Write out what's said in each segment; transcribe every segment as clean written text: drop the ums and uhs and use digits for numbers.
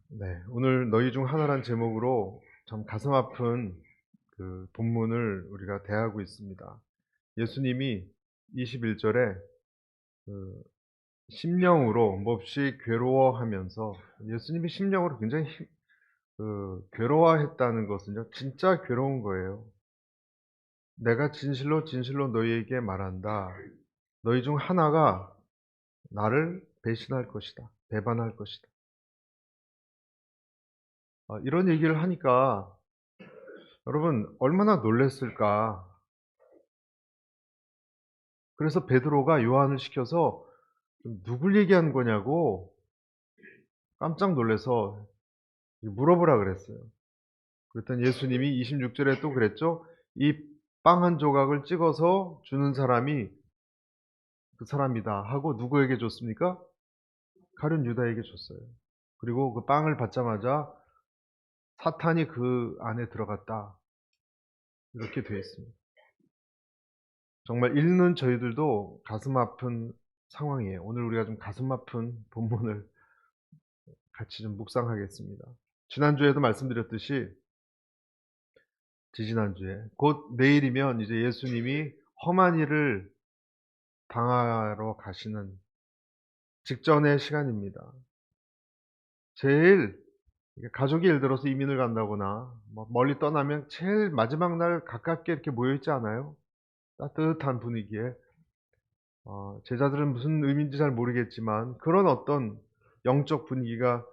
네, 오늘 너희 중 하나란 제목으로 참 가슴 아픈 그 본문을 우리가 대하고 있습니다. 예수님이 21절에 그 심령으로 몹시 괴로워하면서 예수님이 심령으로 굉장히 괴로워했다는 것은요, 진짜 괴로운 거예요. 내가 진실로 진실로 너희에게 말한다. 너희 중 하나가 나를 배신할 것이다. 배반할 것이다. 이런 얘기를 하니까 여러분 얼마나 놀랐을까. 그래서 베드로가 요한을 시켜서 누굴 얘기하는 거냐고 깜짝 놀라서 물어보라 그랬어요. 그랬더니 예수님이 26절에 또 그랬죠. 이 빵 한 조각을 찍어서 주는 사람이 그 사람이다 하고 누구에게 줬습니까? 가룟 유다에게 줬어요. 그리고 그 빵을 받자마자 사탄이 그 안에 들어갔다. 이렇게 되어 있습니다. 정말 읽는 저희들도 가슴 아픈 상황이에요. 오늘 우리가 좀 가슴 아픈 본문을 같이 좀 묵상하겠습니다. 지난주에도 말씀드렸듯이 지지난주에 곧 내일이면 이제 예수님이 험한 일을 당하러 가시는 직전의 시간입니다. 제일 가족이 예를 들어서 이민을 간다거나 뭐 멀리 떠나면 제일 마지막 날 가깝게 이렇게 모여 있지 않아요? 따뜻한 분위기에 제자들은 무슨 의미인지 잘 모르겠지만 그런 어떤 영적 분위기가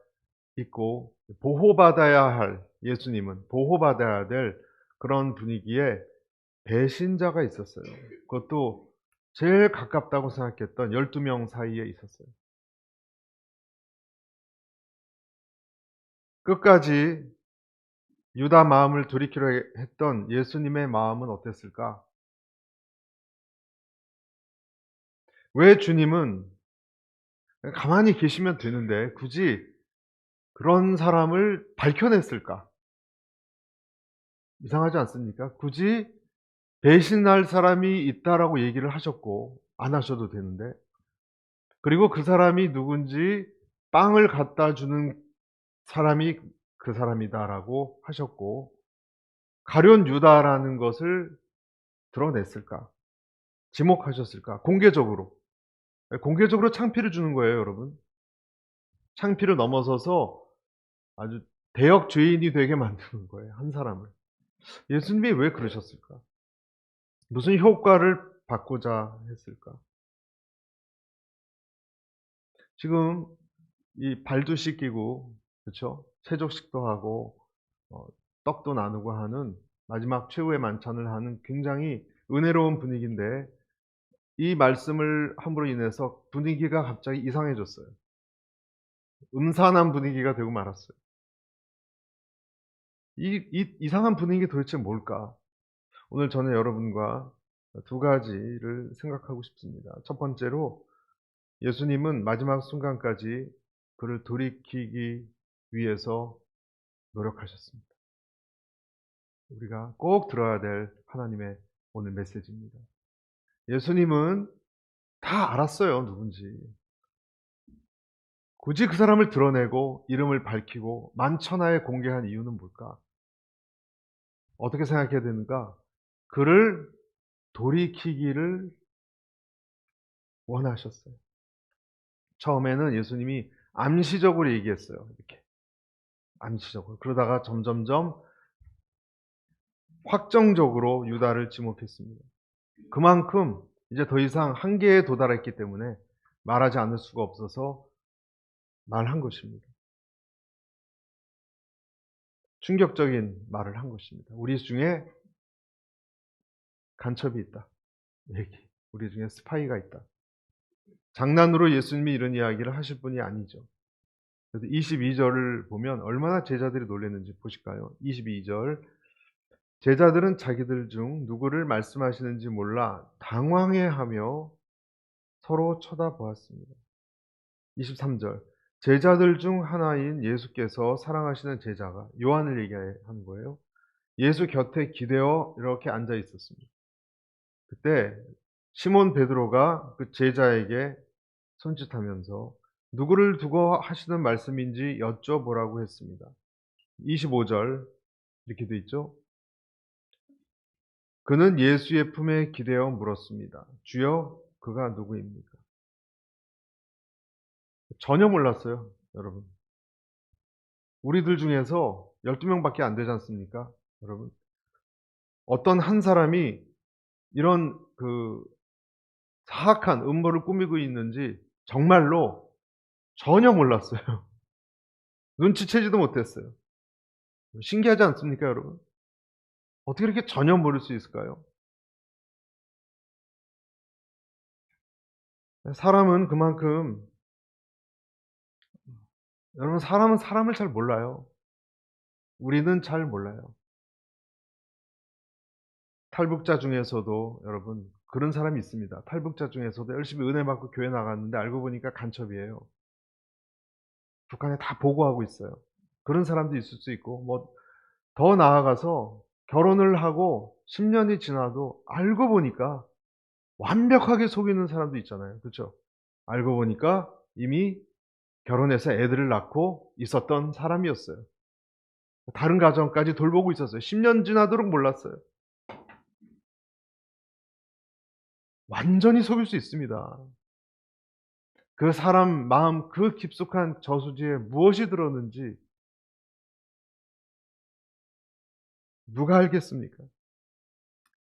있고 보호받아야 할 예수님은 보호받아야 될 그런 분위기에 배신자가 있었어요. 그것도 제일 가깝다고 생각했던 12명 사이에 있었어요. 끝까지 유다 마음을 돌이키려 했던 예수님의 마음은 어땠을까? 왜 주님은 가만히 계시면 되는데 굳이 그런 사람을 밝혀냈을까? 이상하지 않습니까? 굳이 배신할 사람이 있다라고 얘기를 하셨고 안 하셔도 되는데, 그리고 그 사람이 누군지 빵을 갖다 주는 사람이 그 사람이다라고 하셨고 가룟 유다라는 것을 드러냈을까? 지목하셨을까? 공개적으로. 공개적으로 창피를 주는 거예요, 여러분. 창피를 넘어서서 아주 대역 죄인이 되게 만드는 거예요, 한 사람을. 예수님이 왜 그러셨을까? 무슨 효과를 받고자 했을까? 지금 이 발도 씻기고, 그렇죠? 세족식도 하고 어 떡도 나누고 하는 마지막 최후의 만찬을 하는 굉장히 은혜로운 분위기인데 이 말씀을 함으로 인해서 분위기가 갑자기 이상해졌어요. 음산한 분위기가 되고 말았어요. 이 이상한 분위기 도대체 뭘까? 오늘 저는 여러분과 두 가지를 생각하고 싶습니다. 첫 번째로 예수님은 마지막 순간까지 그를 돌이키기 위해서 노력하셨습니다. 우리가 꼭 들어야 될 하나님의 오늘 메시지입니다. 예수님은 다 알았어요, 누군지. 굳이 그 사람을 드러내고 이름을 밝히고 만천하에 공개한 이유는 뭘까? 어떻게 생각해야 되는가? 그를 돌이키기를 원하셨어요. 처음에는 예수님이 암시적으로 얘기했어요. 이렇게 암시적으로. 그러다가 점점점 확정적으로 유다를 지목했습니다. 그만큼 이제 더 이상 한계에 도달했기 때문에 말하지 않을 수가 없어서 말한 것입니다. 충격적인 말을 한 것입니다. 우리 중에 간첩이 있다. 얘기. 우리 중에 스파이가 있다. 장난으로 예수님이 이런 이야기를 하실 분이 아니죠. 그래서 22절을 보면 얼마나 제자들이 놀랐는지 보실까요? 22절. 제자들은 자기들 중 누구를 말씀하시는지 몰라 당황해하며 서로 쳐다보았습니다. 23절. 제자들 중 하나인 예수께서 사랑하시는 제자가 요한을 얘기하는 거예요. 예수 곁에 기대어 이렇게 앉아 있었습니다. 그때 시몬 베드로가 그 제자에게 손짓하면서 누구를 두고 하시는 말씀인지 여쭤보라고 했습니다. 25절 이렇게 돼 있죠. 그는 예수의 품에 기대어 물었습니다. 주여, 그가 누구입니까? 전혀 몰랐어요, 여러분. 우리들 중에서 12명밖에 안 되지 않습니까? 여러분. 어떤 한 사람이 이런 사악한 음모를 꾸미고 있는지 정말로 전혀 몰랐어요. 눈치채지도 못했어요. 신기하지 않습니까, 여러분? 어떻게 이렇게 전혀 모를 수 있을까요? 사람은 그만큼, 여러분, 사람은 사람을 잘 몰라요. 우리는 잘 몰라요. 탈북자 중에서도 여러분 그런 사람이 있습니다. 탈북자 중에서도 열심히 은혜 받고 교회 나갔는데 알고 보니까 간첩이에요. 북한에 다 보고하고 있어요. 그런 사람도 있을 수 있고, 뭐 더 나아가서 결혼을 하고 10년이 지나도 알고 보니까 완벽하게 속이는 사람도 있잖아요. 그렇죠? 알고 보니까 이미 결혼해서 애들을 낳고 있었던 사람이었어요. 다른 가정까지 돌보고 있었어요. 10년 지나도록 몰랐어요. 완전히 속일 수 있습니다. 그 사람 마음 그 깊숙한 저수지에 무엇이 들었는지 누가 알겠습니까?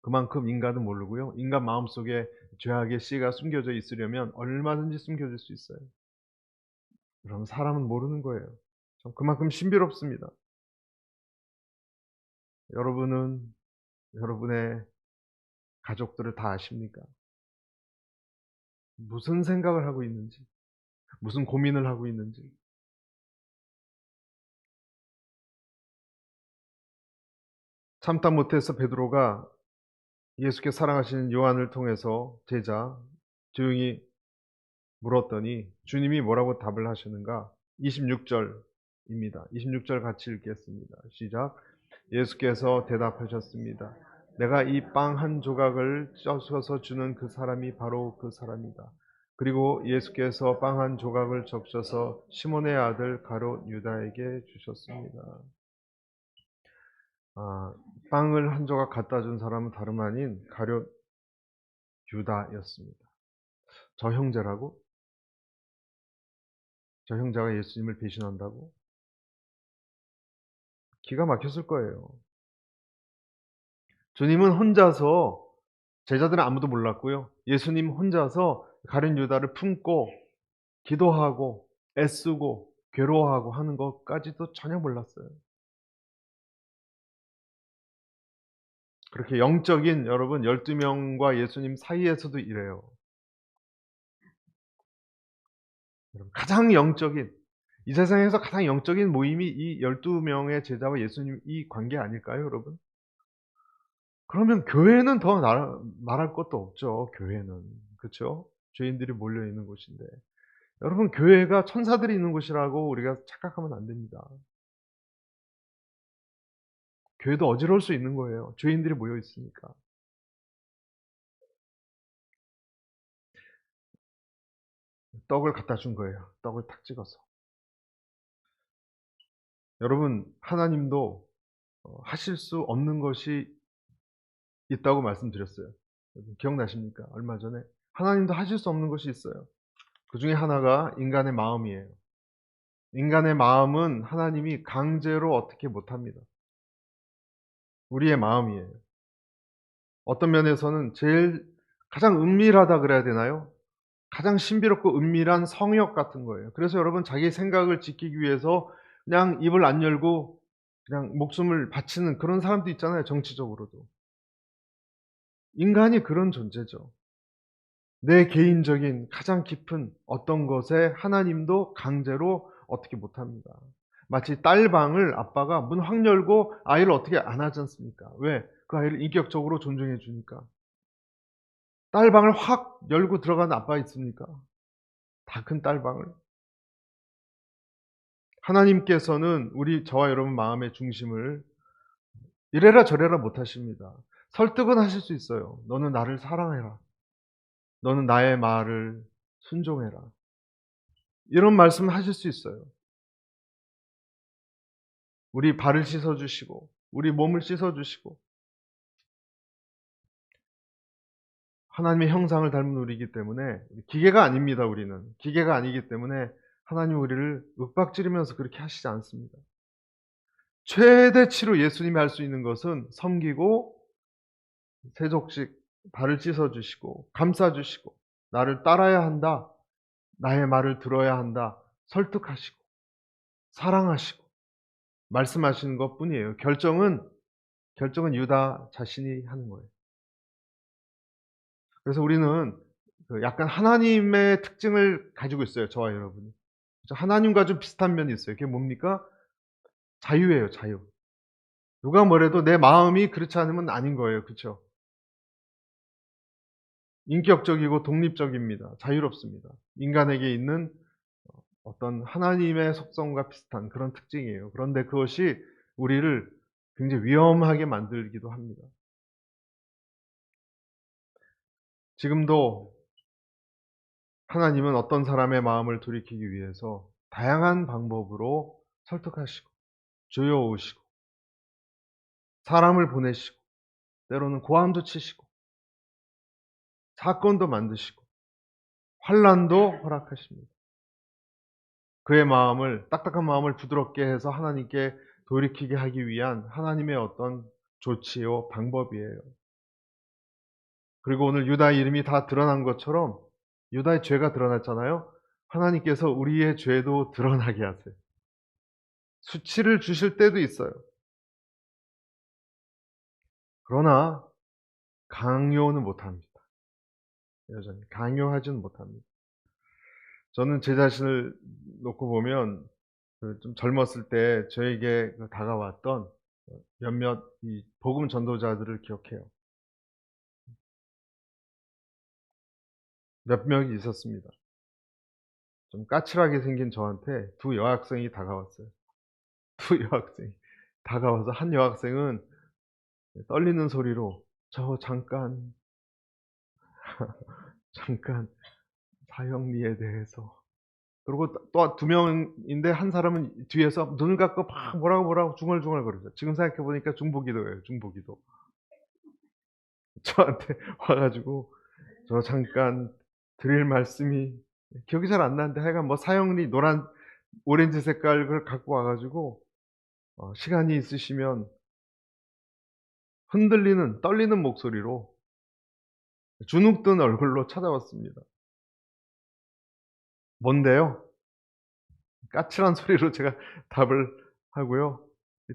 그만큼 인간은 모르고요. 인간 마음속에 죄악의 씨가 숨겨져 있으려면 얼마든지 숨겨질 수 있어요. 그럼 사람은 모르는 거예요. 그만큼 신비롭습니다. 여러분은 여러분의 가족들을 다 아십니까? 무슨 생각을 하고 있는지, 무슨 고민을 하고 있는지. 참다 못해서 베드로가 예수께 사랑하시는 요한을 통해서 제자 조용히 물었더니 주님이 뭐라고 답을 하시는가? 26절입니다. 26절 같이 읽겠습니다. 시작. 예수께서 대답하셨습니다. 내가 이 빵 한 조각을 쪄서 주는 그 사람이 바로 그 사람이다. 그리고 예수께서 빵 한 조각을 적셔서 시몬의 아들 가룟 유다에게 주셨습니다. 빵을 한 조각 갖다 준 사람은 다름 아닌 가룟 유다였습니다. 저 형제라고? 저 형제가 예수님을 배신한다고? 기가 막혔을 거예요. 주님은 혼자서, 제자들은 아무도 몰랐고요. 예수님 혼자서 가룟 유다를 품고 기도하고 애쓰고 괴로워하고 하는 것까지도 전혀 몰랐어요. 그렇게 영적인, 여러분, 12명과 예수님 사이에서도 이래요. 가장 영적인, 이 세상에서 가장 영적인 모임이 이 12명의 제자와 예수님 이 관계 아닐까요, 여러분? 그러면 교회는 더 말할 것도 없죠. 교회는. 그렇죠? 죄인들이 몰려 있는 곳인데. 여러분, 교회가 천사들이 있는 곳이라고 우리가 착각하면 안 됩니다. 교회도 어지러울 수 있는 거예요. 죄인들이 모여 있으니까. 떡을 갖다 준 거예요. 떡을 탁 찍어서. 여러분, 하나님도 하실 수 없는 것이 있다고 말씀드렸어요. 기억나십니까? 얼마 전에. 하나님도 하실 수 없는 것이 있어요. 그 중에 하나가 인간의 마음이에요. 인간의 마음은 하나님이 강제로 어떻게 못합니다. 우리의 마음이에요. 어떤 면에서는 가장 은밀하다 그래야 되나요? 가장 신비롭고 은밀한 성역 같은 거예요. 그래서 여러분, 자기 생각을 지키기 위해서 그냥 입을 안 열고 그냥 목숨을 바치는 그런 사람도 있잖아요. 정치적으로도. 인간이 그런 존재죠. 내 개인적인 가장 깊은 어떤 것에 하나님도 강제로 어떻게 못합니다. 마치 딸방을 아빠가 문 확 열고 아이를 어떻게 안 하지 않습니까? 왜? 그 아이를 인격적으로 존중해 주니까. 딸방을 확 열고 들어가는 아빠 있습니까? 다 큰 딸방을. 하나님께서는 저와 여러분 마음의 중심을 이래라 저래라 못 하십니다. 설득은 하실 수 있어요. 너는 나를 사랑해라. 너는 나의 말을 순종해라. 이런 말씀을 하실 수 있어요. 우리 발을 씻어주시고 우리 몸을 씻어주시고 하나님의 형상을 닮은 우리이기 때문에 기계가 아닙니다. 우리는 기계가 아니기 때문에 하나님 우리를 윽박지르면서 그렇게 하시지 않습니다. 최대치로 예수님이 할 수 있는 것은 섬기고 세족식 발을 씻어주시고 감싸주시고 나를 따라야 한다. 나의 말을 들어야 한다. 설득하시고 사랑하시고 말씀하시는 것뿐이에요. 결정은 유다 자신이 하는 거예요. 그래서 우리는 약간 하나님의 특징을 가지고 있어요. 저와 여러분이. 하나님과 좀 비슷한 면이 있어요. 그게 뭡니까? 자유예요. 자유. 누가 뭐래도 내 마음이 그렇지 않으면 아닌 거예요. 그렇죠? 인격적이고 독립적입니다. 자유롭습니다. 인간에게 있는 어떤 하나님의 속성과 비슷한 그런 특징이에요. 그런데 그것이 우리를 굉장히 위험하게 만들기도 합니다. 지금도 하나님은 어떤 사람의 마음을 돌이키기 위해서 다양한 방법으로 설득하시고 조여오시고 사람을 보내시고 때로는 고함도 치시고 사건도 만드시고 환난도 허락하십니다. 그의 마음을 딱딱한 마음을 부드럽게 해서 하나님께 돌이키게 하기 위한 하나님의 어떤 조치요 방법이에요. 그리고 오늘 유다의 이름이 다 드러난 것처럼 유다의 죄가 드러났잖아요. 하나님께서 우리의 죄도 드러나게 하세요. 수치를 주실 때도 있어요. 그러나 강요는 못합니다. 여전히 강요하지는 못합니다. 저는 제 자신을 놓고 보면 좀 젊었을 때 저에게 다가왔던 몇몇 이 복음 전도자들을 기억해요. 몇 명이 있었습니다. 좀 까칠하게 생긴 저한테 두 여학생이 다가왔어요. 두 여학생이 다가와서 한 여학생은 떨리는 소리로 저 잠깐 사형리에 대해서, 그리고 또 두 명인데 한 사람은 뒤에서 눈을 감고 막 뭐라고 중얼중얼 거리죠. 지금 생각해 보니까 중보기도예요. 중보기도. 저한테 와 가지고 저 잠깐 드릴 말씀이 기억이 잘 안 나는데 하여간 뭐 사형리 노란 오렌지 색깔 걸 갖고 와 가지고 시간이 있으시면 흔들리는 떨리는 목소리로 주눅든 얼굴로 찾아왔습니다. 뭔데요? 까칠한 소리로 제가 답을 하고요.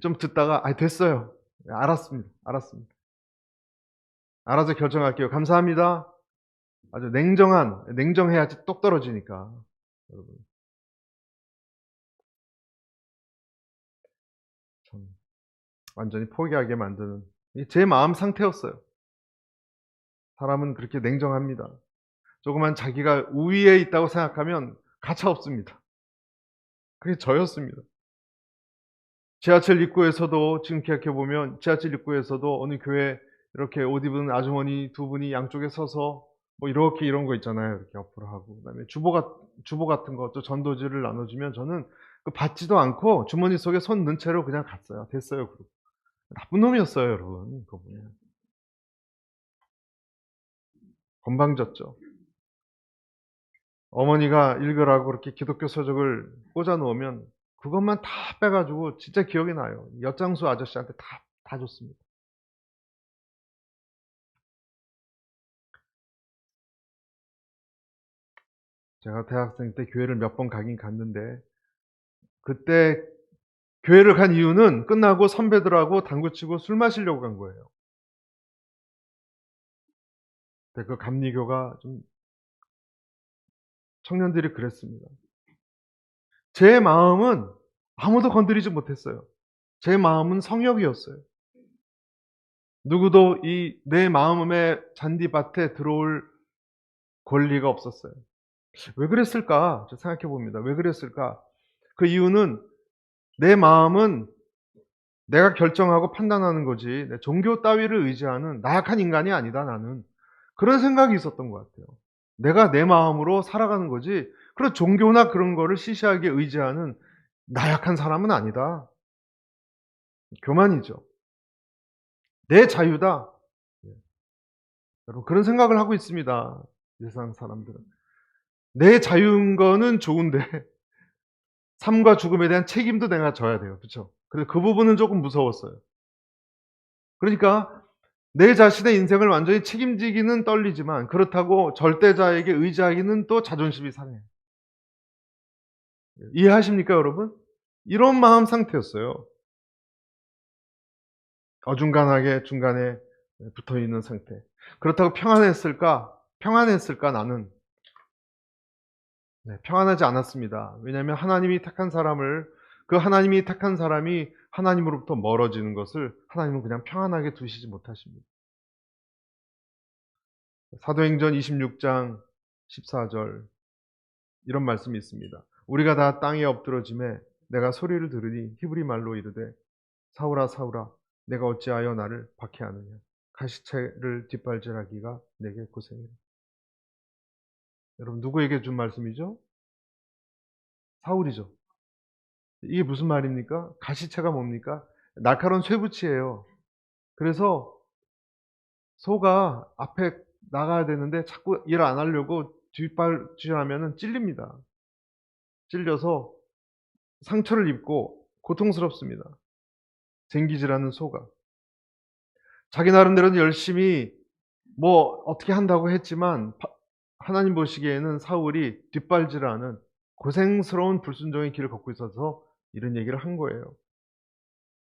좀 듣다가 됐어요. 알았습니다. 알아서 결정할게요. 감사합니다. 아주 냉정해야지 똑 떨어지니까. 여러분. 참 완전히 포기하게 만드는 제 마음 상태였어요. 사람은 그렇게 냉정합니다. 조그만 자기가 우위에 있다고 생각하면 가차 없습니다. 그게 저였습니다. 지하철 입구에서도 지금 기억해 보면 지하철 입구에서도 어느 교회 이렇게 옷 입은 아주머니 두 분이 양쪽에 서서 뭐 이렇게 이런 거 있잖아요. 이렇게 옆으로 하고 그다음에 주보 같은 거 또 전도지를 나눠주면 저는 받지도 않고 주머니 속에 손 넣은 채로 그냥 갔어요. 됐어요. 그러고. 나쁜 놈이었어요, 여러분. 그거 보면 건방졌죠. 어머니가 읽으라고 그렇게 기독교 서적을 꽂아 놓으면 그것만 다 빼가지고 진짜 기억이 나요. 엿장수 아저씨한테 다 줬습니다. 제가 대학생 때 교회를 몇 번 가긴 갔는데 그때 교회를 간 이유는 끝나고 선배들하고 당구치고 술 마시려고 간 거예요. 근데 그 감리교가 좀 청년들이 그랬습니다. 제 마음은 아무도 건드리지 못했어요. 제 마음은 성역이었어요. 누구도 이 내 마음의 잔디밭에 들어올 권리가 없었어요. 왜 그랬을까? 생각해 봅니다. 왜 그랬을까? 그 이유는 내 마음은 내가 결정하고 판단하는 거지 내 종교 따위를 의지하는 나약한 인간이 아니다 나는. 그런 생각이 있었던 것 같아요. 내가 내 마음으로 살아가는 거지 그리고 종교나 그런 거를 시시하게 의지하는 나약한 사람은 아니다. 교만이죠. 내 자유다. 예. 여러분 그런 생각을 하고 있습니다. 세상 사람들은. 내 자유인 거는 좋은데 삶과 죽음에 대한 책임도 내가 져야 돼요. 그렇죠? 그래서 그 부분은 조금 무서웠어요. 그러니까 내 자신의 인생을 완전히 책임지기는 떨리지만 그렇다고 절대자에게 의지하기는 또 자존심이 상해요. 이해하십니까, 여러분? 이런 마음 상태였어요. 어중간하게 중간에 붙어 있는 상태. 그렇다고 평안했을까? 평안했을까, 나는? 네, 평안하지 않았습니다. 왜냐하면 하나님이 택한 사람을, 그 하나님이 택한 사람이 하나님으로부터 멀어지는 것을 하나님은 그냥 평안하게 두시지 못하십니다. 사도행전 26장 14절 이런 말씀이 있습니다. 우리가 다 땅에 엎드러짐에 내가 소리를 들으니 히브리 말로 이르되 사울아 사울아 내가 어찌하여 나를 박해하느냐 가시채를 뒷발질하기가 내게 고생이라. 여러분 누구에게 준 말씀이죠? 사울이죠. 이게 무슨 말입니까? 가시채가 뭡니까? 날카로운 쇠붙이에요. 그래서 소가 앞에 나가야 되는데 자꾸 일 안 하려고 뒷발질하면은 찔립니다. 찔려서 상처를 입고 고통스럽습니다. 쟁기질하는 소가. 자기 나름대로는 열심히 뭐 어떻게 한다고 했지만 하나님 보시기에는 사울이 뒷발질하는 고생스러운 불순종의 길을 걷고 있어서 이런 얘기를 한 거예요.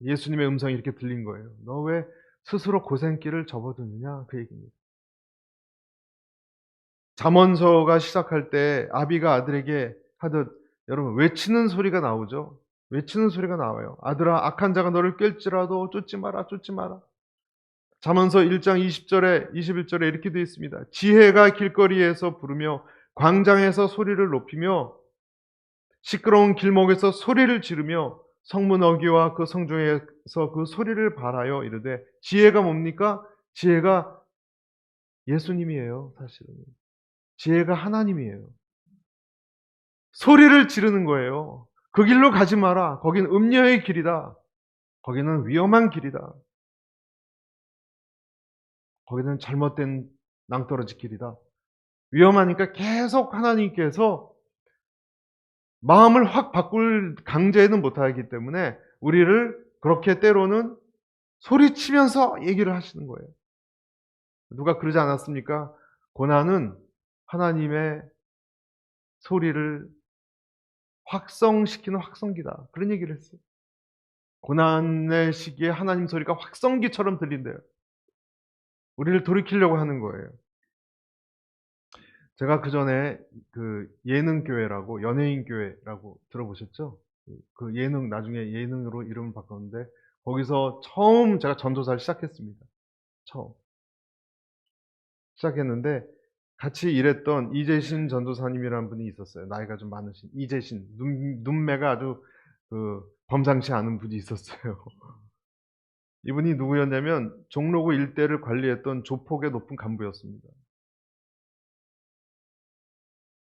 예수님의 음성이 이렇게 들린 거예요. 너 왜 스스로 고생길을 접어드느냐 그 얘기입니다. 잠언서가 시작할 때 아비가 아들에게 하듯 여러분 외치는 소리가 나오죠. 외치는 소리가 나와요. 아들아 악한 자가 너를 꿰을지라도 쫓지 마라 쫓지 마라. 잠언서 1장 20절에 21절에 이렇게 되어 있습니다. 지혜가 길거리에서 부르며 광장에서 소리를 높이며 시끄러운 길목에서 소리를 지르며 성문 어귀와 그 성중에서 그 소리를 발하여 이르되 지혜가 뭡니까? 지혜가 예수님이에요. 사실은. 지혜가 하나님이에요. 소리를 지르는 거예요. 그 길로 가지 마라. 거긴 음녀의 길이다. 거기는 위험한 길이다. 거기는 잘못된 낭떠러지 길이다. 위험하니까 계속 하나님께서 마음을 확 바꿀 강제는 못하기 때문에 우리를 그렇게 때로는 소리치면서 얘기를 하시는 거예요. 누가 그러지 않았습니까? 고난은 하나님의 소리를 확성시키는 확성기다. 그런 얘기를 했어요. 고난의 시기에 하나님 소리가 확성기처럼 들린대요. 우리를 돌이키려고 하는 거예요. 제가 그 전에 그 예능교회라고 연예인교회라고 들어보셨죠? 그 예능 나중에 예능으로 이름을 바꿨는데 거기서 처음 제가 전도사를 시작했습니다. 처음 시작했는데 같이 일했던 이재신 전도사님이라는 분이 있었어요. 나이가 좀 많으신 이재신 눈매가 아주 그 범상치 않은 분이 있었어요. 이분이 누구였냐면 종로구 일대를 관리했던 조폭의 높은 간부였습니다.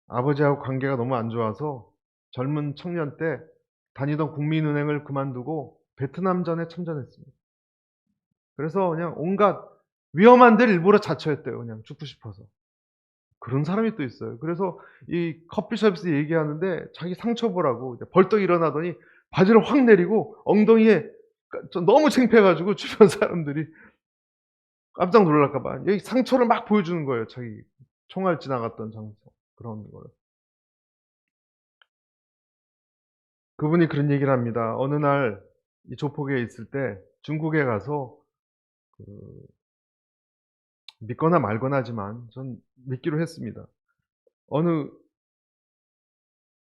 아버지하고 관계가 너무 안 좋아서 젊은 청년 때 다니던 국민은행을 그만두고 베트남전에 참전했습니다. 그래서 그냥 온갖 위험한 데를 일부러 자처했대요. 그냥 죽고 싶어서. 그런 사람이 또 있어요. 그래서 이 커피숍에서 얘기하는데 자기 상처 보라고 벌떡 일어나더니 바지를 확 내리고 엉덩이에 너무 창피해가지고 주변 사람들이 깜짝 놀랄까봐 여기 상처를 막 보여주는 거예요. 자기 총알 지나갔던 장소 그런 거를. 그분이 그런 얘기를 합니다. 어느 날 이 조폭에 있을 때 중국에 가서 그 믿거나 말거나 하지만 전 믿기로 했습니다. 어느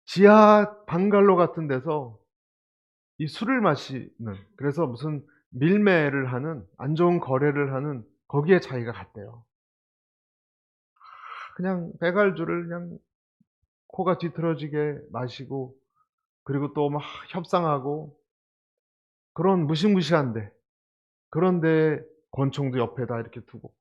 지하 방갈로 같은 데서 이 술을 마시는, 그래서 무슨 밀매를 하는, 안 좋은 거래를 하는 거기에 자기가 갔대요. 그냥 배갈주를 그냥 코가 뒤틀어지게 마시고 그리고 또 막 협상하고 그런 무시무시한데 그런데 권총도 옆에다 이렇게 두고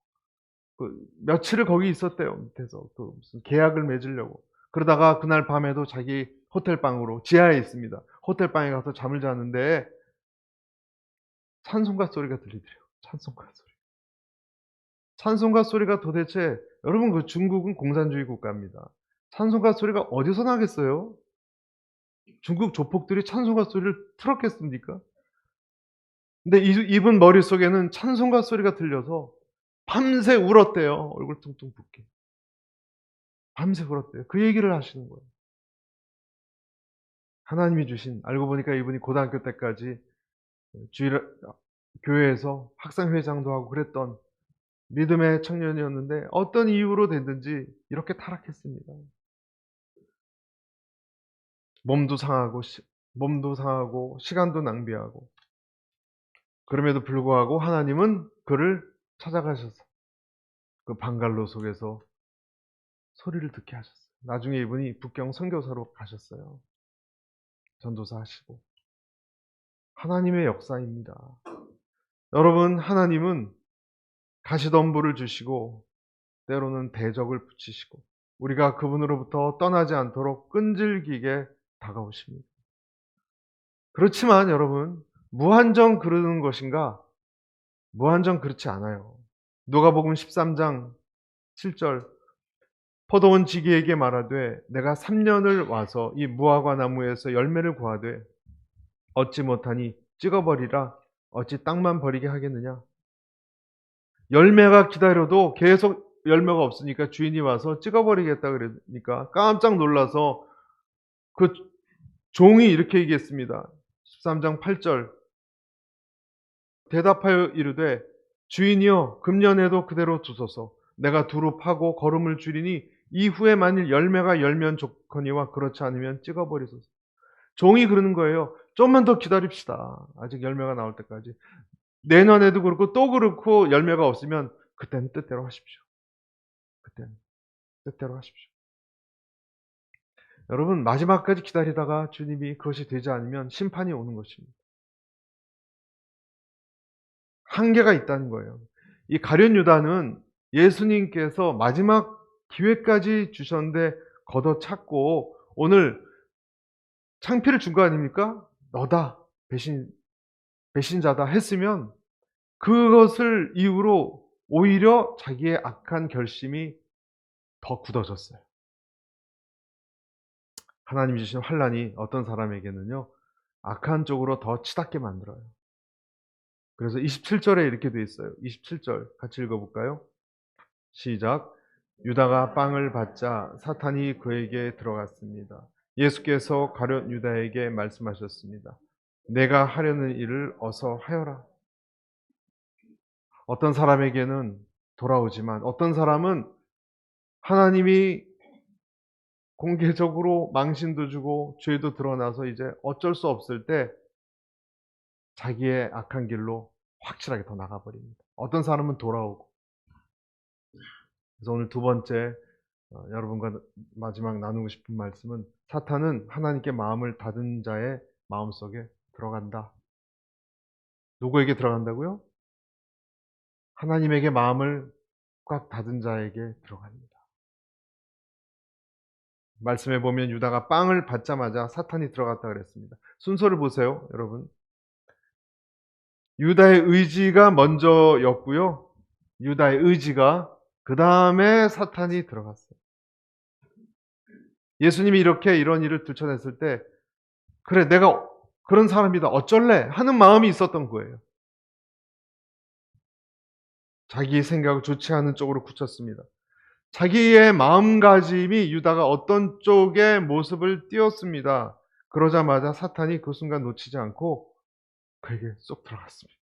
그 며칠을 거기 있었대요. 밑에서 그 무슨 계약을 맺으려고. 그러다가 그날 밤에도 자기 호텔방으로, 지하에 있습니다. 호텔방에 가서 잠을 자는데 찬송가 소리가 들리더래요. 찬송가 소리. 찬송가 소리가 도대체, 여러분 그 중국은 공산주의 국가입니다. 찬송가 소리가 어디서 나겠어요? 중국 조폭들이 찬송가 소리를 틀었겠습니까? 근데 이분 머릿속에는 찬송가 소리가 들려서 밤새 울었대요. 얼굴 퉁퉁 붓게. 밤새 울었대요. 그 얘기를 하시는 거예요. 하나님이 주신, 알고 보니까 이분이 고등학교 때까지 교회에서 학생회장도 하고 그랬던 믿음의 청년이었는데 어떤 이유로 됐든지 이렇게 타락했습니다. 몸도 상하고 시간도 낭비하고, 그럼에도 불구하고 하나님은 그를 찾아가셔서 그 방갈로 속에서 소리를 듣게 하셨어요. 나중에 이분이 북경 선교사로 가셨어요. 전도사 하시고. 하나님의 역사입니다. 여러분, 하나님은 가시덤불을 주시고 때로는 대적을 붙이시고 우리가 그분으로부터 떠나지 않도록 끈질기게 다가오십니다. 그렇지만 여러분, 무한정 그러는 것인가? 무한정 그렇지 않아요. 누가복음 13장 7절, 포도원 지기에게 말하되 내가 3년을 와서 이 무화과 나무에서 열매를 구하되 얻지 못하니 찍어버리라. 어찌 땅만 버리게 하겠느냐? 열매가 기다려도 계속 열매가 없으니까 주인이 와서 찍어버리겠다 그러니까 깜짝 놀라서 그 종이 이렇게 얘기했습니다. 13장 8절, 대답하여 이르되 주인이여 금년에도 그대로 두소서. 내가 두루 파고 거름을 줄이니 이후에 만일 열매가 열면 좋거니와 그렇지 않으면 찍어버리소서. 종이 그러는 거예요. 좀만 더 기다립시다. 아직 열매가 나올 때까지. 내년에도 그렇고 또 그렇고 열매가 없으면 그때는 뜻대로 하십시오. 그때는 뜻대로 하십시오. 여러분, 마지막까지 기다리다가 주님이 그것이 되지 않으면 심판이 오는 것입니다. 한계가 있다는 거예요. 이 가룟 유다는 예수님께서 마지막 기회까지 주셨는데 걷어찼고 오늘 창피를 준 거 아닙니까? 너다, 배신자다 했으면 그것을 이유로 오히려 자기의 악한 결심이 더 굳어졌어요. 하나님 주신 환난이 어떤 사람에게는요, 악한 쪽으로 더 치닫게 만들어요. 그래서 27절에 이렇게 되어 있어요. 27절 같이 읽어볼까요? 시작. 유다가 빵을 받자 사탄이 그에게 들어갔습니다. 예수께서 가룟 유다에게 말씀하셨습니다. 내가 하려는 일을 어서 하여라. 어떤 사람에게는 돌아오지만 어떤 사람은 하나님이 공개적으로 망신도 주고 죄도 드러나서 이제 어쩔 수 없을 때 자기의 악한 길로 확실하게 더 나가버립니다. 어떤 사람은 돌아오고. 그래서 오늘 두 번째 여러분과 마지막 나누고 싶은 말씀은 사탄은 하나님께 마음을 닫은 자의 마음속에 들어간다. 누구에게 들어간다고요? 하나님에게 마음을 꽉 닫은 자에게 들어갑니다. 말씀에 보면 유다가 빵을 받자마자 사탄이 들어갔다 그랬습니다. 순서를 보세요, 여러분. 유다의 의지가 먼저였고요. 유다의 의지가 그 다음에 사탄이 들어갔어요. 예수님이 이렇게 이런 일을 들춰냈을 때 그래 내가 그런 사람이다 어쩔래 하는 마음이 있었던 거예요. 자기 생각을 좋지 않은 쪽으로 굳혔습니다. 자기의 마음가짐이 유다가 어떤 쪽의 모습을 띄었습니다. 그러자마자 사탄이 그 순간 놓치지 않고 그에게 쏙 들어갔습니다.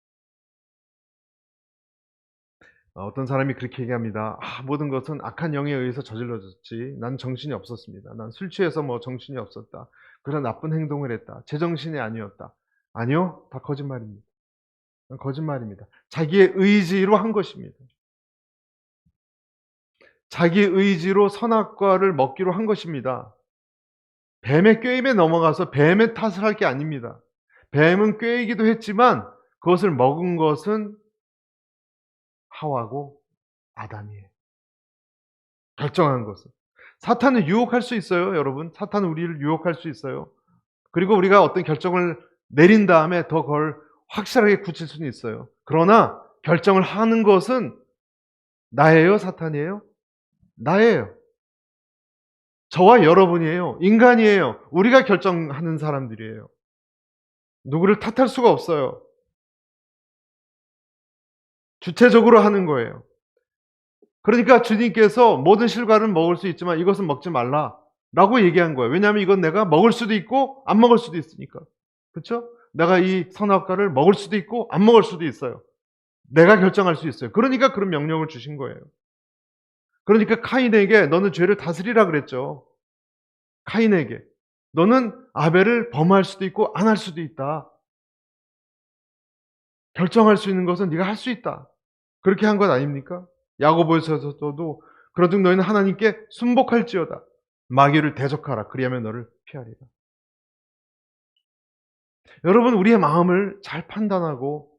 어떤 사람이 그렇게 얘기합니다. 모든 것은 악한 영에 의해서 저질러졌지. 난 정신이 없었습니다. 난 술 취해서 정신이 없었다. 그런 나쁜 행동을 했다. 제정신이 아니었다. 아니요, 다 거짓말입니다. 거짓말입니다. 자기의 의지로 한 것입니다. 자기 의지로 선악과를 먹기로 한 것입니다. 뱀의 꾀임에 넘어가서 뱀의 탓을 할 게 아닙니다. 뱀은 꾀이기도 했지만 그것을 먹은 것은 하와고 아담이에요. 결정한 것은. 사탄은 유혹할 수 있어요, 여러분. 사탄은 우리를 유혹할 수 있어요. 그리고 우리가 어떤 결정을 내린 다음에 더 그걸 확실하게 굳힐 수는 있어요. 그러나 결정을 하는 것은 나예요, 사탄이에요? 나예요. 저와 여러분이에요. 인간이에요. 우리가 결정하는 사람들이에요. 누구를 탓할 수가 없어요. 주체적으로 하는 거예요. 그러니까 주님께서 모든 실과는 먹을 수 있지만 이것은 먹지 말라라고 얘기한 거예요. 왜냐하면 이건 내가 먹을 수도 있고 안 먹을 수도 있으니까. 그렇죠? 내가 이 선악과를 먹을 수도 있고 안 먹을 수도 있어요. 내가 결정할 수 있어요. 그러니까 그런 명령을 주신 거예요. 그러니까 카인에게 너는 죄를 다스리라 그랬죠. 카인에게. 너는 아벨을 범할 수도 있고 안 할 수도 있다. 결정할 수 있는 것은 네가 할 수 있다. 그렇게 한 것 아닙니까? 야고보에서도 그러즉 너희는 하나님께 순복할지어다. 마귀를 대적하라. 그리하면 너를 피하리라. 여러분, 우리의 마음을 잘 판단하고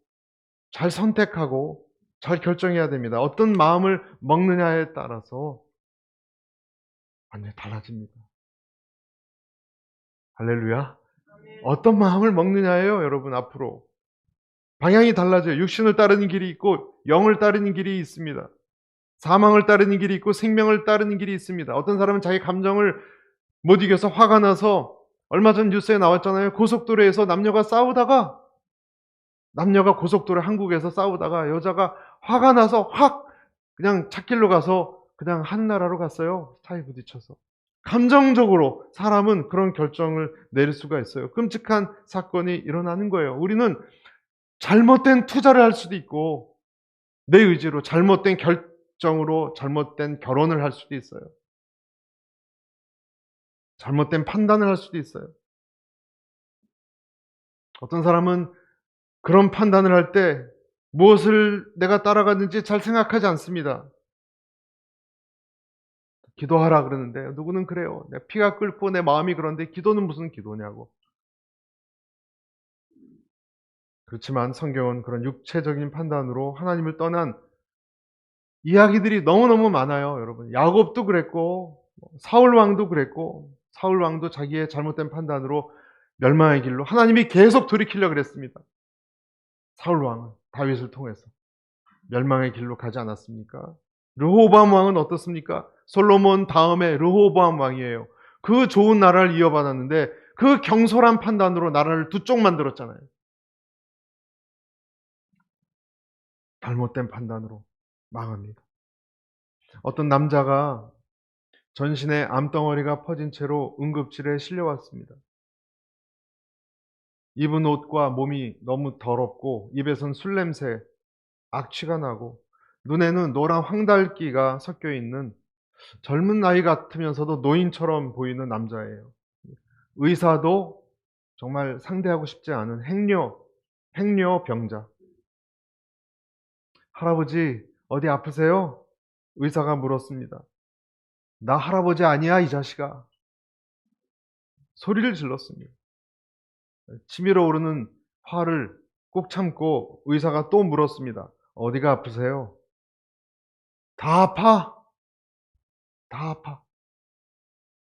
잘 선택하고 잘 결정해야 됩니다. 어떤 마음을 먹느냐에 따라서 완전히 달라집니다. 할렐루야. 어떤 마음을 먹느냐예요, 여러분. 앞으로 방향이 달라져요. 육신을 따르는 길이 있고 영을 따르는 길이 있습니다. 사망을 따르는 길이 있고 생명을 따르는 길이 있습니다. 어떤 사람은 자기 감정을 못 이겨서 화가 나서, 얼마 전 뉴스에 나왔잖아요. 고속도로에서 남녀가 고속도로 한국에서 싸우다가 여자가 화가 나서 확 그냥 찻길로 가서 그냥 하늘나라로 갔어요. 차에 부딪혀서. 감정적으로 사람은 그런 결정을 내릴 수가 있어요. 끔찍한 사건이 일어나는 거예요. 우리는 잘못된 투자를 할 수도 있고 내 의지로 잘못된 결정으로 잘못된 결혼을 할 수도 있어요. 잘못된 판단을 할 수도 있어요. 어떤 사람은 그런 판단을 할 때 무엇을 내가 따라갔는지 잘 생각하지 않습니다. 기도하라 그러는데 누구는 그래요. 내 피가 끓고 내 마음이 그런데 기도는 무슨 기도냐고. 그렇지만 성경은 그런 육체적인 판단으로 하나님을 떠난 이야기들이 너무너무 많아요, 여러분. 야곱도 그랬고 사울 왕도 그랬고, 사울 왕도 자기의 잘못된 판단으로 멸망의 길로 하나님이 계속 돌이키려고 그랬습니다. 사울 왕은 다윗을 통해서 멸망의 길로 가지 않았습니까? 르호보암 왕은 어떻습니까? 솔로몬 다음에 르호보암 왕이에요. 그 좋은 나라를 이어받았는데 그 경솔한 판단으로 나라를 두 쪽 만들었잖아요. 잘못된 판단으로 망합니다. 어떤 남자가 전신에 암덩어리가 퍼진 채로 응급실에 실려왔습니다. 입은 옷과 몸이 너무 더럽고 입에선 술 냄새, 악취가 나고 눈에는 노란 황달기가 섞여 있는 젊은 나이 같으면서도 노인처럼 보이는 남자예요. 의사도 정말 상대하고 싶지 않은 행여 병자. 할아버지, 어디 아프세요? 의사가 물었습니다. 나 할아버지 아니야, 이 자식아. 소리를 질렀습니다. 치밀어 오르는 화를 꾹 참고 의사가 또 물었습니다. 어디가 아프세요? 다 아파. 다 아파.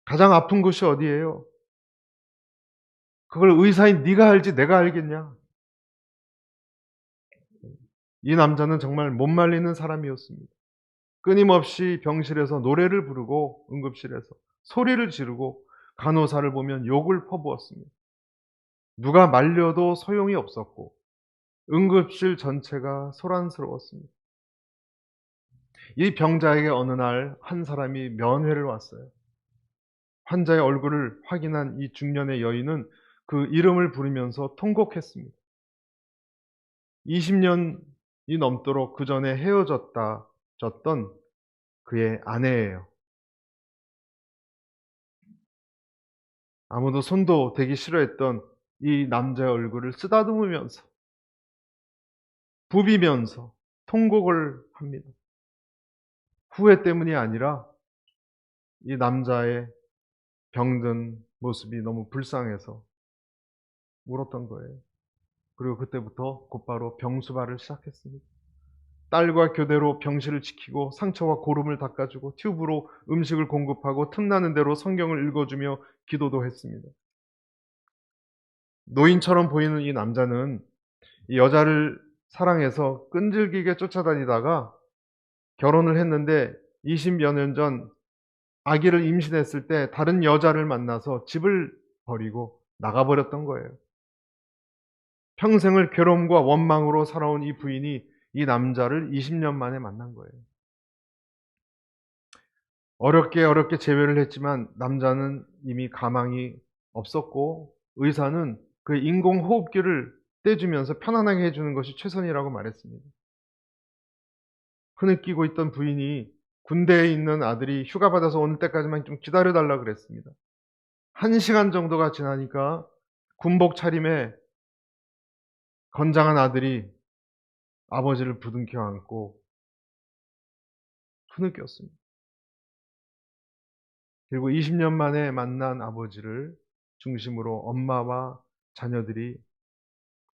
가장 아픈 곳이 어디예요? 그걸 의사인 네가 알지 내가 알겠냐? 이 남자는 정말 못 말리는 사람이었습니다. 끊임없이 병실에서 노래를 부르고 응급실에서 소리를 지르고 간호사를 보면 욕을 퍼부었습니다. 누가 말려도 소용이 없었고 응급실 전체가 소란스러웠습니다. 이 병자에게 어느 날 한 사람이 면회를 왔어요. 환자의 얼굴을 확인한 이 중년의 여인은 그 이름을 부르면서 통곡했습니다. 20년이 넘도록 그 전에 졌던 그의 아내예요. 아무도 손도 대기 싫어했던 이 남자의 얼굴을 쓰다듬으면서 부비면서 통곡을 합니다. 후회 때문이 아니라 이 남자의 병든 모습이 너무 불쌍해서 울었던 거예요. 그리고 그때부터 곧바로 병수발을 시작했습니다. 딸과 교대로 병실을 지키고 상처와 고름을 닦아주고 튜브로 음식을 공급하고 틈나는 대로 성경을 읽어주며 기도도 했습니다. 노인처럼 보이는 이 남자는 이 여자를 사랑해서 끈질기게 쫓아다니다가 결혼을 했는데 20여 년 전 아기를 임신했을 때 다른 여자를 만나서 집을 버리고 나가버렸던 거예요. 평생을 괴로움과 원망으로 살아온 이 부인이 이 남자를 20년 만에 만난 거예요. 어렵게 재회를 했지만 남자는 이미 가망이 없었고 의사는 그 인공호흡기를 떼주면서 편안하게 해주는 것이 최선이라고 말했습니다. 흐느끼고 있던 부인이 군대에 있는 아들이 휴가 받아서 오는 때까지만 좀 기다려달라 그랬습니다. 1시간 정도가 지나니까 군복 차림에 건장한 아들이 아버지를 부둥켜 안고 흐느꼈습니다. 그리고 20년 만에 만난 아버지를 중심으로 엄마와 자녀들이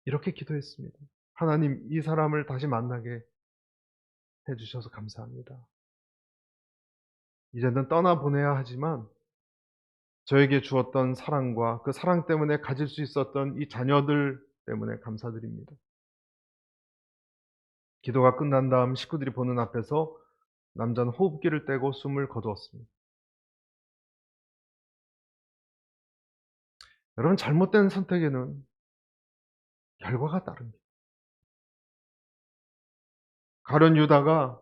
이렇게 기도했습니다. 하나님, 이 사람을 다시 만나게 해주셔서 감사합니다. 이제는 떠나보내야 하지만 저에게 주었던 사랑과 그 사랑 때문에 가질 수 있었던 이 자녀들 때문에 감사드립니다. 기도가 끝난 다음 식구들이 보는 앞에서 남자는 호흡기를 떼고 숨을 거두었습니다. 여러분, 잘못된 선택에는 결과가 따릅니다. 가룟 유다가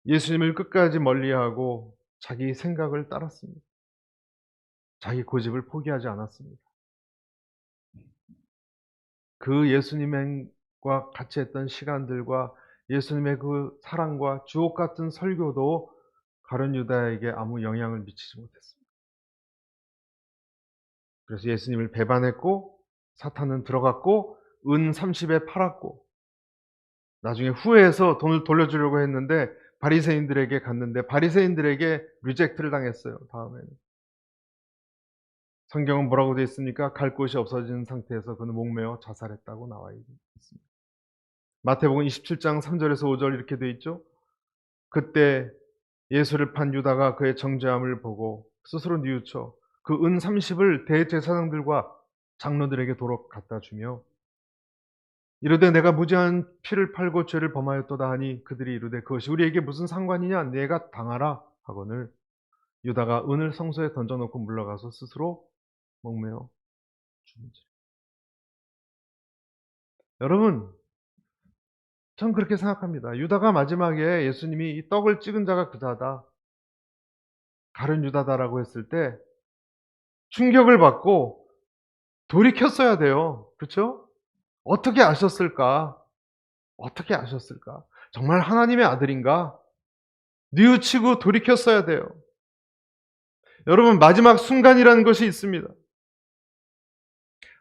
예수님을 끝까지 멀리하고 자기 생각을 따랐습니다. 자기 고집을 포기하지 않았습니다. 그 예수님과 같이 했던 시간들과 예수님의 그 사랑과 주옥 같은 설교도 가룟 유다에게 아무 영향을 미치지 못했습니다. 그래서 예수님을 배반했고 사탄은 들어갔고 은 30에 팔았고 나중에 후회해서 돈을 돌려주려고 했는데 바리새인들에게 갔는데 바리새인들에게 리젝트를 당했어요. 다음에는 성경은 뭐라고 되어 있습니까? 갈 곳이 없어진 상태에서 그는 목매어 자살했다고 나와 있습니다. 마태복음 27장 3절에서 5절 이렇게 되어 있죠. 그때 예수를 판 유다가 그의 정죄함을 보고 스스로 뉘우쳐 그 은 30을 대제사장들과 장로들에게 도로 갖다 주며 이르되 내가 무지한 피를 팔고 죄를 범하였도다 하니 그들이 이르되 그것이 우리에게 무슨 상관이냐 내가 당하라 하거늘 유다가 은을 성소에 던져놓고 물러가서 스스로 목매어 죽은지라. 여러분, 전 그렇게 생각합니다. 유다가 마지막에 예수님이 이 떡을 찍은 자가 그자다, 가룟 유다다라고 했을 때 충격을 받고 돌이켰어야 돼요. 그렇죠? 어떻게 아셨을까? 어떻게 아셨을까? 정말 하나님의 아들인가? 뉘우치고 돌이켰어야 돼요. 여러분, 마지막 순간이라는 것이 있습니다.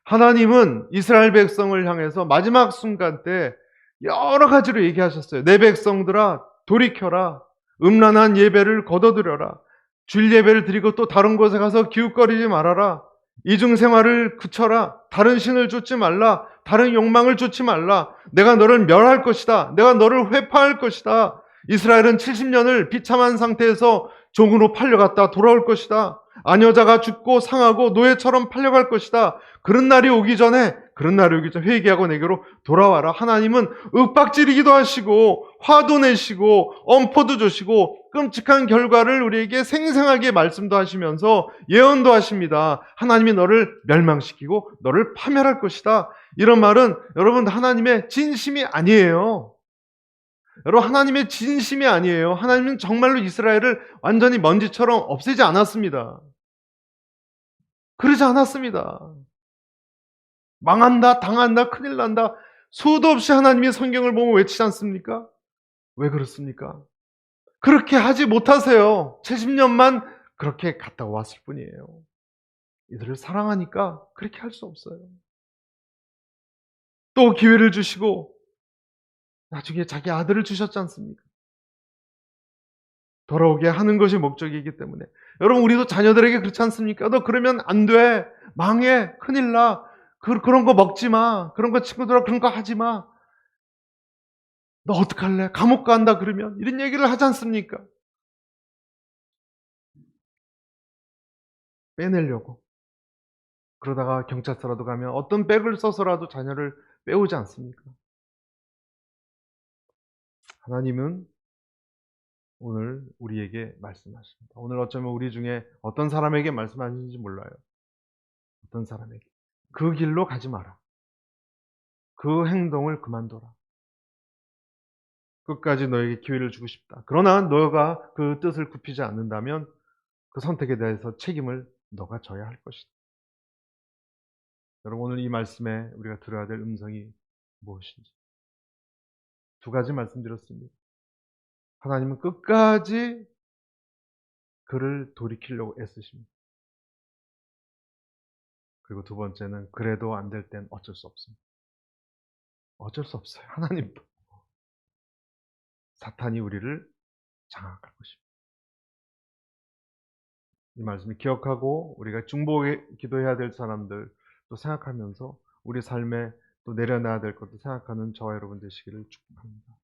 하나님은 이스라엘 백성을 향해서 마지막 순간 때 여러 가지로 얘기하셨어요. 내 백성들아 돌이켜라. 음란한 예배를 거둬들여라. 주일 예배를 드리고 또 다른 곳에 가서 기웃거리지 말아라. 이중생활을 그쳐라. 다른 신을 쫓지 말라. 다른 욕망을 쫓지 말라. 내가 너를 멸할 것이다. 내가 너를 회파할 것이다. 이스라엘은 70년을 비참한 상태에서 종으로 팔려갔다 돌아올 것이다. 아녀자가 죽고 상하고 노예처럼 팔려갈 것이다. 그런 날이 오기 전에 회개하고 내게로 돌아와라. 하나님은 윽박지르기도 하시고 화도 내시고 엄포도 주시고 끔찍한 결과를 우리에게 생생하게 말씀도 하시면서 예언도 하십니다. 하나님이 너를 멸망시키고 너를 파멸할 것이다. 이런 말은 여러분 하나님의 진심이 아니에요. 여러분, 하나님의 진심이 아니에요. 하나님은 정말로 이스라엘을 완전히 먼지처럼 없애지 않았습니다. 그러지 않았습니다. 망한다, 당한다, 큰일 난다. 수도 없이 하나님의 성경을 보면 외치지 않습니까? 왜 그렇습니까? 그렇게 하지 못하세요. 70년만 그렇게 갔다 왔을 뿐이에요. 이들을 사랑하니까 그렇게 할 수 없어요. 또 기회를 주시고 나중에 자기 아들을 주셨지 않습니까? 돌아오게 하는 것이 목적이기 때문에. 여러분, 우리도 자녀들에게 그렇지 않습니까? 너 그러면 안 돼. 망해. 큰일 나. 그런 거 먹지 마. 그런 거 친구들아 그런 거 하지 마. 너 어떡할래? 감옥 간다 그러면? 이런 얘기를 하지 않습니까? 빼내려고. 그러다가 경찰서라도 가면 어떤 백을 써서라도 자녀를 빼오지 않습니까? 하나님은 오늘 우리에게 말씀하십니다. 오늘 어쩌면 우리 중에 어떤 사람에게 말씀하시는지 몰라요. 어떤 사람에게. 그 길로 가지 마라. 그 행동을 그만둬라. 끝까지 너에게 기회를 주고 싶다. 그러나 너가 그 뜻을 굽히지 않는다면 그 선택에 대해서 책임을 너가 져야 할 것이다. 여러분, 오늘 이 말씀에 우리가 들어야 될 음성이 무엇인지 두 가지 말씀드렸습니다. 하나님은 끝까지 그를 돌이키려고 애쓰십니다. 그리고 두 번째는 그래도 안 될 땐 어쩔 수 없습니다. 어쩔 수 없어요. 하나님도 사탄이 우리를 장악할 것입니다. 이 말씀을 기억하고 우리가 중보에 기도해야 될 사람들 또 생각하면서 우리 삶에 또 내려놔야 될 것도 생각하는 저와 여러분 되시기를 축복합니다.